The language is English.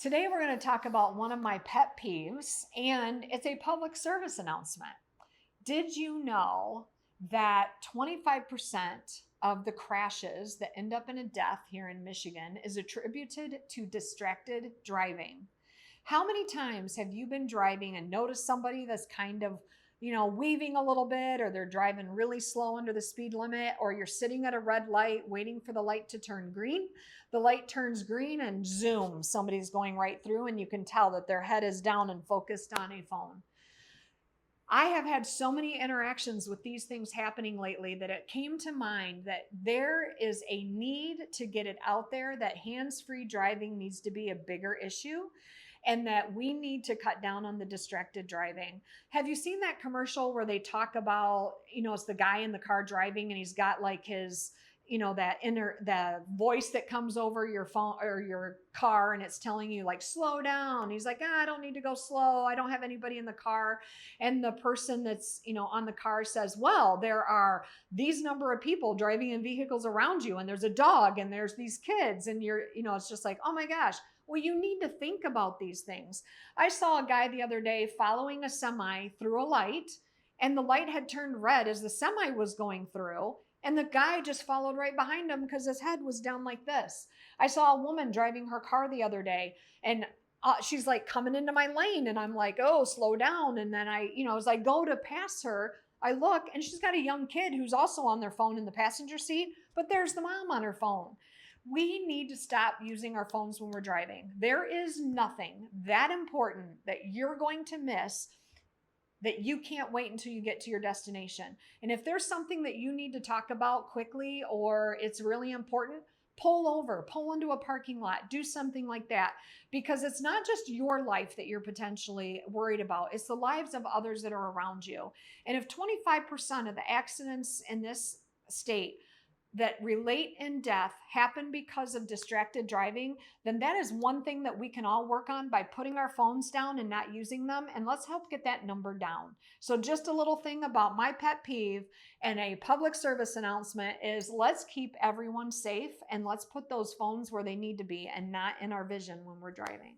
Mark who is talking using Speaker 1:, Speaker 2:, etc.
Speaker 1: Today, we're going to talk about one of my pet peeves, and it's a public service announcement. Did you know that 25% of the crashes that end up in a death here in Michigan is attributed to distracted driving? How many times have you been driving and noticed somebody that's kind of, weaving a little bit, or they're driving really slow under the speed limit, or you're sitting at a red light waiting for the light to turn green? The light turns green and zoom, somebody's going right through, and you can tell that their head is down and focused on a phone. I have had so many interactions with these things happening lately that it came to mind that there is a need to get it out there that hands-free driving needs to be a bigger issue and that we need to cut down on the distracted driving. Have you seen that commercial where they talk about, it's the guy in the car driving and he's got like his the voice that comes over your phone or your car, and it's telling you like slow down. He's like, I don't need to go slow, I don't have anybody in the car. And the person that's on the car says, well, there are these number of people driving in vehicles around you, and there's a dog, and there's these kids, and it's just like, oh my gosh. Well, you need to think about these things. I saw a guy the other day following a semi through a light, and the light had turned red as the semi was going through. And the guy just followed right behind him because his head was down like this. I saw a woman driving her car the other day, and she's like coming into my lane, and I'm like, oh, slow down. And then as I go to pass her, I look, and she's got a young kid who's also on their phone in the passenger seat, but there's the mom on her phone. We need to stop using our phones when we're driving. There is nothing that important that you're going to miss that you can't wait until you get to your destination. And if there's something that you need to talk about quickly or it's really important, pull over, pull into a parking lot, do something like that, because it's not just your life that you're potentially worried about. It's the lives of others that are around you. And if 25% of the accidents in this state that relate in death happen because of distracted driving, then that is one thing that we can all work on by putting our phones down and not using them. And let's help get that number down. So just a little thing about my pet peeve and a public service announcement is let's keep everyone safe and let's put those phones where they need to be and not in our vision when we're driving.